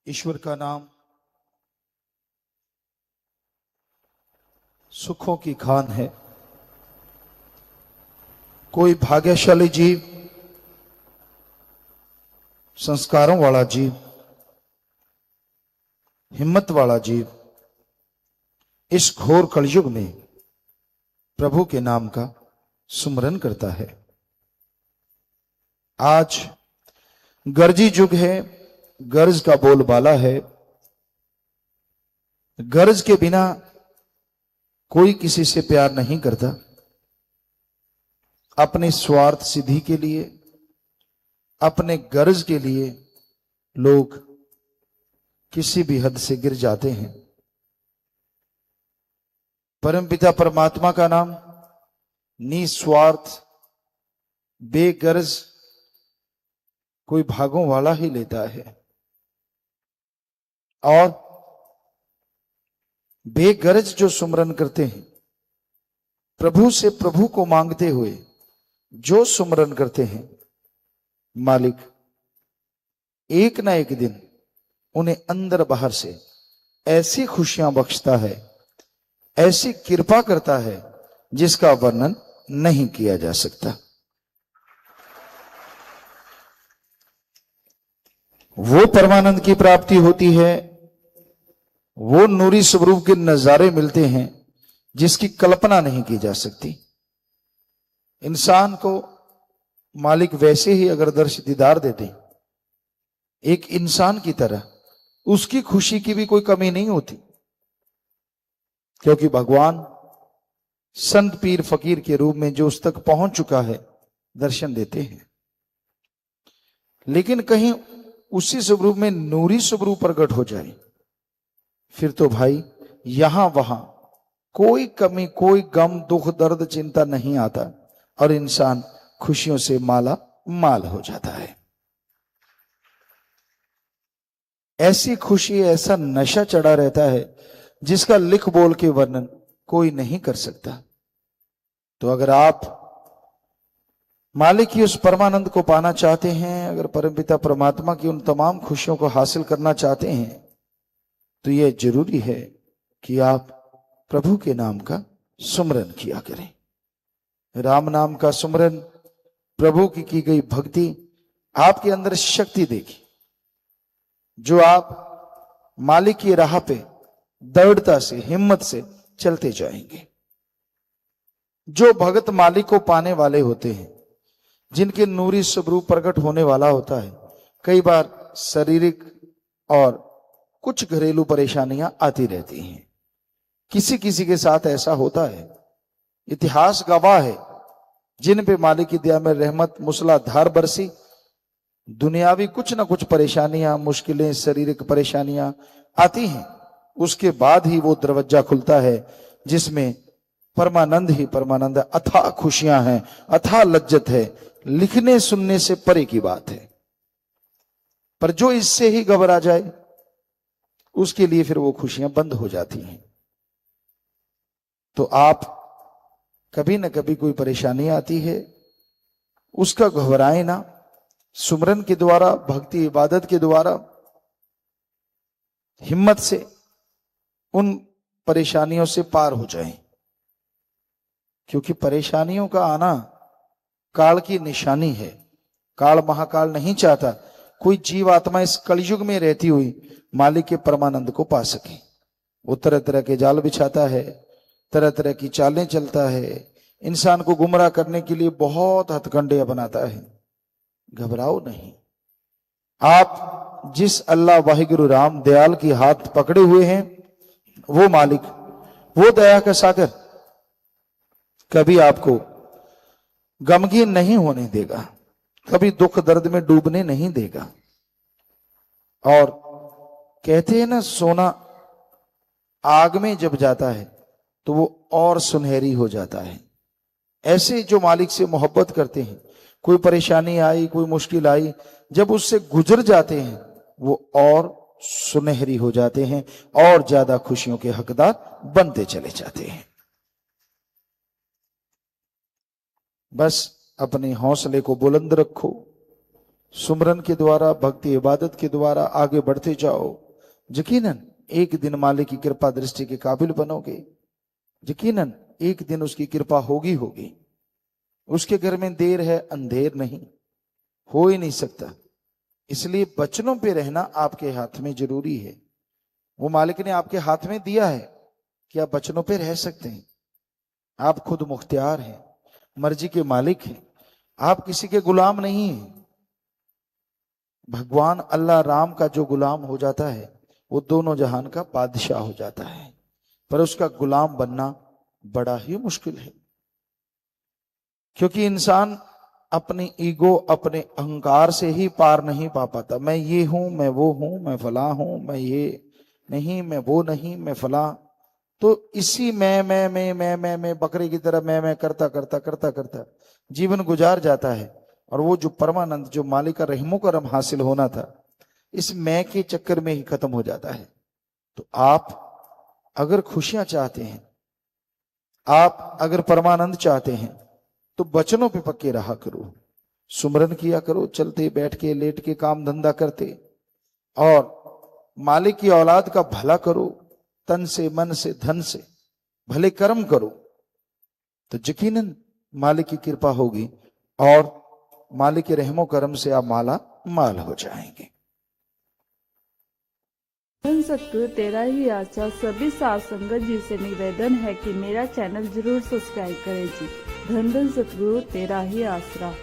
ईश्वर का नाम सुखों की खान है। कोई भाग्यशाली जीव, संस्कारों वाला जीव, हिम्मत वाला जीव इस घोर कलयुग में प्रभु के नाम का सुमरन करता है। आज गर्जी युग है, गर्ज का बोलबाला है। गर्ज के बिना कोई किसी से प्यार नहीं करता। अपने स्वार्थ सिद्धि के लिए, अपने गर्ज के लिए लोग किसी भी हद से गिर जाते हैं। परमपिता परमात्मा का नाम निस्वार्थ, बेगर्ज कोई भागों वाला ही लेता है। और बेगर्ज जो सुमरन करते हैं, प्रभु से प्रभु को मांगते हुए जो सुमरन करते हैं, मालिक एक ना एक दिन उन्हें अंदर बाहर से ऐसी खुशियां बख्शता है, ऐसी कृपा करता है जिसका वर्णन नहीं किया जा सकता। वो परमानंद की प्राप्ति होती है, वो नूरी स्वरूप के नजारे मिलते हैं जिसकी कल्पना नहीं की जा सकती। इंसान को मालिक वैसे ही अगर दर्श दीदार देते, एक इंसान की तरह, उसकी खुशी की भी कोई कमी नहीं होती, क्योंकि भगवान संत पीर फकीर के रूप में जो उस तक पहुंच चुका है दर्शन देते हैं। लेकिन कहीं उसी स्वरूप में नूरी स्वरूप प्रकट हो जाए, फिर तो भाई यहां वहां कोई कमी, कोई गम, दुख, दर्द, चिंता नहीं आता और इंसान खुशियों से माला माल हो जाता है। ऐसी खुशी, ऐसा नशा चढ़ा रहता है जिसका लिख बोल के वर्णन कोई नहीं कर सकता। तो अगर आप मालिक की उस परमानंद को पाना चाहते हैं, अगर परमपिता परमात्मा की उन तमाम खुशियों को हासिल करना चाहते हैं, तो यह जरूरी है कि आप प्रभु के नाम का सुमरन किया करें। राम नाम का सुमरन, प्रभु की गई भक्ति आपके अंदर शक्ति देगी, जो आप मालिक की राह पे दृढ़ता से, हिम्मत से चलते जाएंगे। जो भगत मालिक को पाने वाले होते हैं, जिनके नूरी स्वरूप प्रकट होने वाला होता है, कई बार शारीरिक और कुछ घरेलू परेशानियां आती रहती हैं। किसी किसी के साथ ऐसा होता है, इतिहास गवाह है, जिन पे मालिक की दया में रहमत मूसलाधार बरसी, दुनियावी कुछ ना कुछ परेशानियां, मुश्किलें, शारीरिक परेशानियां आती हैं, उसके बाद ही वो दरवाजा खुलता है जिसमें परमानंद ही परमानंद, अथाह खुशियां हैं, अथाह लज्जत है। लिखने सुनने से परे की बात है। पर जो इससे ही घबरा जाए, उसके लिए फिर वो खुशियां बंद हो जाती हैं। तो आप कभी ना कभी कोई परेशानी आती है, उसका घबराए ना। सुमरन के द्वारा, भक्ति इबादत के द्वारा हिम्मत से उन परेशानियों से पार हो जाएं, क्योंकि परेशानियों का आना काल की निशानी है। काल महाकाल नहीं चाहता कोई जीव आत्मा इस कलयुग में रहती हुई मालिक के परमानंद को पा सके। वो तरह तरह के जाल बिछाता है, तरह तरह की चालें चलता है, इंसान को गुमराह करने के लिए बहुत हथकंडे बनाता है। घबराओ नहीं। आप जिस अल्लाह वाहिगुरु राम दयाल की हाथ पकड़े हुए हैं, वो मालिक, वो दया का सागर कभी आपको गमगीन नहीं होने देगा, कभी दुख दर्द में डूबने नहीं देगा। और कहते हैं ना, सोना आग में जब जाता है तो वो और सुनहरी हो जाता है। ऐसे जो मालिक से मोहब्बत करते हैं, कोई परेशानी आई, कोई मुश्किल आई, जब उससे गुजर जाते हैं, वो और सुनहरी हो जाते हैं और ज्यादा खुशियों के हकदार बनते चले जाते हैं। बस अपने हौसले को बुलंद रखो, सुमरन के द्वारा, भक्ति इबादत के द्वारा आगे बढ़ते जाओ, यकीनन एक दिन मालिक की कृपा दृष्टि के काबिल बनोगे। यकीनन एक दिन उसकी कृपा होगी। उसके घर में देर है, अंधेर नहीं, हो ही नहीं सकता। इसलिए वचनों पे रहना आपके हाथ में जरूरी है। वो मालिक ने आपके हाथ में दिया है कि आप वचनों पे रह सकते हैं। आप खुद मुख्तियार हैं, मर्जी के मालिक हैं, आप किसी के गुलाम नहीं हैं। भगवान अल्लाह राम का जो गुलाम हो जाता है वो दोनों जहान का बादशाह हो जाता है, पर उसका गुलाम बनना बड़ा ही मुश्किल है। क्योंकि इंसान अपनी ईगो, अपने अहंकार से ही पार नहीं पा पाता। मैं ये हूं, मैं वो हूं, मैं फला हूं, मैं ये नहीं, मैं वो नहीं, मैं फला। तो इसी मैं बकरे की तरह मैं करता करता करता करता जीवन गुजार जाता है। और वो जो परमानंद, जो मालिक का रहमो करम हासिल होना था, इस मैं के चक्कर में ही खत्म हो जाता है। तो आप अगर खुशियां चाहते हैं, आप अगर परमानंद चाहते हैं, तो वचनों पे पक्के रहा करो, सुमरन किया करो, चलते बैठ के लेट के काम धंधा करते, और मालिक की औलाद का भला करो, तन से, मन से, धन से भले कर्म करो, तो यकीनन मालिक की कृपा होगी और मालिक के रहमो करम से आप माला माल हो जाएंगे। धन सतगुरु तेरा ही आशा सभी साध संगत जी से निवेदन है कि मेरा चैनल जरूर सब्सक्राइब करें जी। धन धन सतगुरु तेरा ही आसरा।